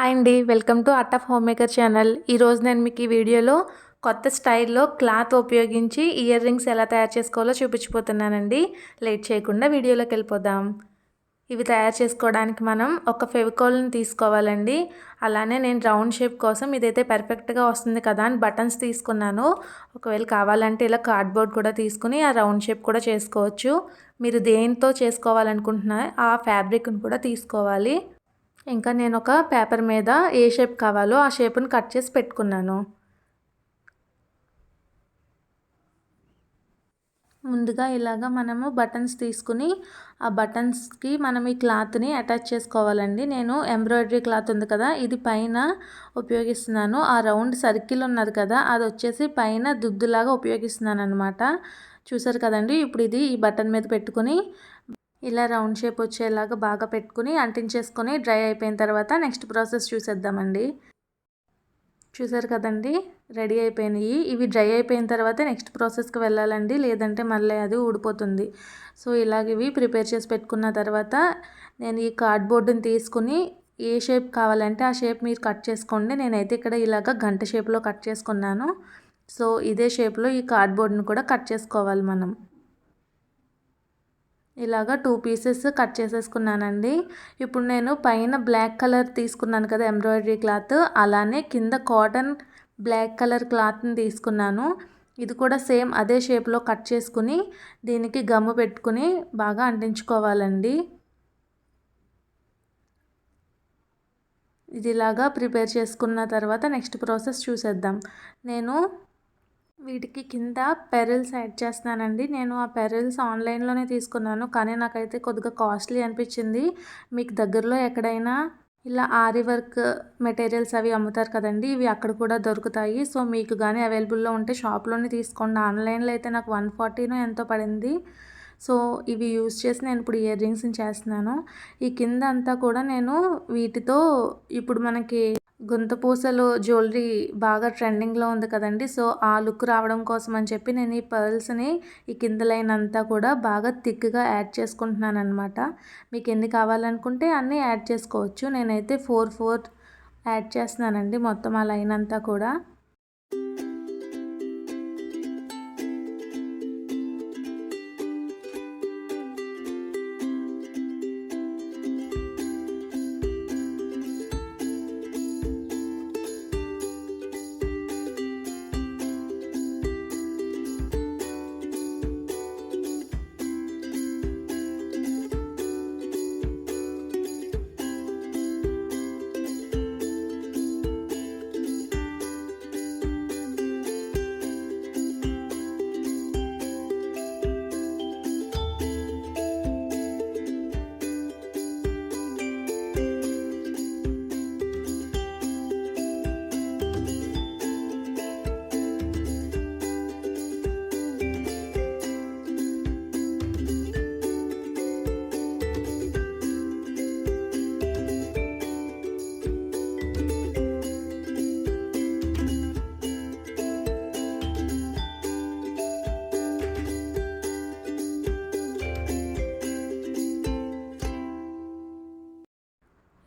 Hi అండి, welcome to art of home maker channel. ఈరోజు నేను మీకు ఈ వీడియోలో కొత్త స్టైల్లో క్లాత్ ఉపయోగించి ఇయర్ రింగ్స్ ఎలా తయారు చేసుకోవాలో చూపించిపోతున్నానండి. లేట్ చేయకుండా వీడియోలోకి వెళ్ళిపోదాం. ఇవి తయారు చేసుకోవడానికి మనం ఒక ఫెవికాల్ని తీసుకోవాలండి. అలానే నేను రౌండ్ షేప్ కోసం ఇదైతే పర్ఫెక్ట్గా వస్తుంది కదా అని బటన్స్ తీసుకున్నాను. ఒకవేళ కావాలంటే ఇలా కార్డ్బోర్డ్ కూడా తీసుకుని ఆ రౌండ్ షేప్ కూడా చేసుకోవచ్చు. మీరు దేనితో చేసుకోవాలనుకుంటున్నా ఆ ఫ్యాబ్రిక్ని కూడా తీసుకోవాలి. ఇంకా నేను ఒక పేపర్ మీద ఏ షేప్ కావాలో ఆ షేప్ని కట్ చేసి పెట్టుకున్నాను. ముందుగా ఇలాగా మనము బటన్స్ తీసుకుని ఆ బటన్స్కి మనం ఈ క్లాత్ని అటాచ్ చేసుకోవాలండి. నేను ఎంబ్రాయిడరీ క్లాత్ ఉంది కదా, ఇది పైన ఉపయోగిస్తున్నాను. ఆ రౌండ్ సర్కిల్ ఉన్నది కదా, అది వచ్చేసి పైన దుద్దులాగా ఉపయోగిస్తున్నాను అనమాట. చూసారు కదండి. ఇప్పుడు ఇది ఈ బటన్ మీద పెట్టుకుని ఇలా రౌండ్ షేప్ వచ్చేలాగా బాగా పెట్టుకుని అంటించేసుకొని డ్రై అయిపోయిన తర్వాత నెక్స్ట్ ప్రాసెస్ చూసేద్దామండి. చూసారు కదండి, రెడీ అయిపోయినాయి. ఇవి డ్రై అయిపోయిన తర్వాత నెక్స్ట్ ప్రాసెస్కి వెళ్ళాలండి, లేదంటే మళ్ళీ అది ఊడిపోతుంది. సో ఇలాగ ఇవి ప్రిపేర్ చేసి పెట్టుకున్న తర్వాత నేను ఈ కార్డ్బోర్డుని తీసుకుని ఏ షేప్ కావాలంటే ఆ షేప్ మీరు కట్ చేసుకోండి. నేనైతే ఇక్కడ ఇలాగ గంట షేప్లో కట్ చేసుకున్నాను. సో ఇదే షేప్లో ఈ కార్డ్బోర్డ్ని కూడా కట్ చేసుకోవాలి మనం. ఇలాగా 2 పీసెస్ కట్ చేసేసుకున్నానండి. ఇప్పుడు నేను పైన బ్లాక్ కలర్ తీసుకున్నాను కదా ఎంబ్రాయిడరీ క్లాత్, అలానే కింద కాటన్ బ్లాక్ కలర్ క్లాత్ని తీసుకున్నాను. ఇది కూడా సేమ్ అదే షేప్లో కట్ చేసుకుని దీనికి గమ్ము పెట్టుకుని బాగా అంటించుకోవాలండి. ఇది ఇలాగా ప్రిపేర్ చేసుకున్న తర్వాత నెక్స్ట్ ప్రాసెస్ చూసేద్దాం. నేను వీటికి కింద పెరల్స్ యాడ్ చేస్తున్నానండి. నేను ఆ పెరల్స్ ఆన్లైన్లోనే తీసుకున్నాను, కానీ నాకైతే కొద్దిగా కాస్ట్లీ అనిపించింది. మీకు దగ్గరలో ఎక్కడైనా ఇలా ఆరి వర్క్ మెటీరియల్స్ అవి అమ్ముతారు కదండి, ఇవి అక్కడ కూడా దొరుకుతాయి. సో మీకు కానీ అవైలబుల్లో ఉంటే షాప్లోనే తీసుకోండి. ఆన్లైన్లో అయితే నాకు 140 ఎంతో పడింది. సో ఇవి యూజ్ చేసి నేను ఇప్పుడు ఇయర్ రింగ్స్ని చేస్తున్నాను. ఈ కింద అంతా కూడా నేను వీటితో ఇప్పుడు మనకి గుంత పూసలు జ్యువెలరీ బాగా ట్రెండింగ్లో ఉంది కదండి. సో ఆ లుక్ రావడం కోసం అని చెప్పి నేను ఈ పర్ల్స్ని ఈ కింద లైన్ అంతా కూడా బాగా థిక్గా యాడ్ చేసుకుంటున్నాను అనమాట. మీకు ఎన్ని కావాలనుకుంటే అన్నీ యాడ్ చేసుకోవచ్చు. నేనైతే 4 యాడ్ చేస్తున్నానండి మొత్తం ఆ లైన్ అంతా కూడా.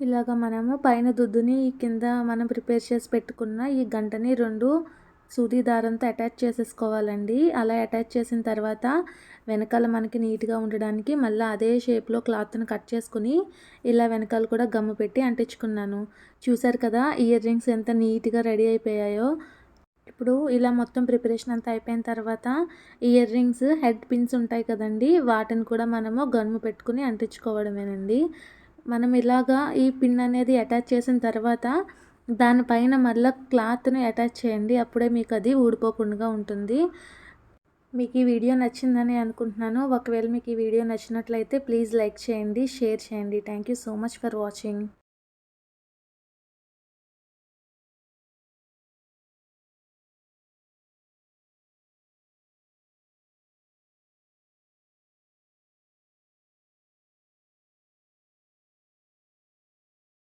ఇలాగ మనము పైన దుద్దుని కింద మనం ప్రిపేర్ చేసి పెట్టుకున్న ఈ గంటని 2 సూది దారంతో అటాచ్ చేసేసుకోవాలండి. అలా అటాచ్ చేసిన తర్వాత వెనకాల మనకి నీట్గా ఉండడానికి మళ్ళీ అదే షేప్లో క్లాత్ని కట్ చేసుకుని ఇలా వెనకాల కూడా గమ్ము పెట్టి అంటించుకున్నాను. చూసారు కదా ఇయర్ రింగ్స్ ఎంత నీట్గా రెడీ అయిపోయాయో. ఇప్పుడు ఇలా మొత్తం ప్రిపరేషన్ అంతా అయిపోయిన తర్వాత ఇయర్ రింగ్స్ హెడ్ పిన్స్ ఉంటాయి కదండి, వాటిని కూడా మనము గమ్ము పెట్టుకుని అంటించుకోవడమేనండి. మనం ఇలాగా ఈ పిన్ అనేది అటాచ్ చేసిన తర్వాత దానిపైన మళ్ళీ క్లాత్ని అటాచ్ చేయండి. అప్పుడే మీకు అది ఊడిపోకుండా ఉంటుంది. మీకు ఈ వీడియో నచ్చిందని అనుకుంటున్నాను. ఒకవేళ మీకు ఈ వీడియో నచ్చినట్లయితే ప్లీజ్ లైక్ చేయండి, షేర్ చేయండి. Thank you so much for watching.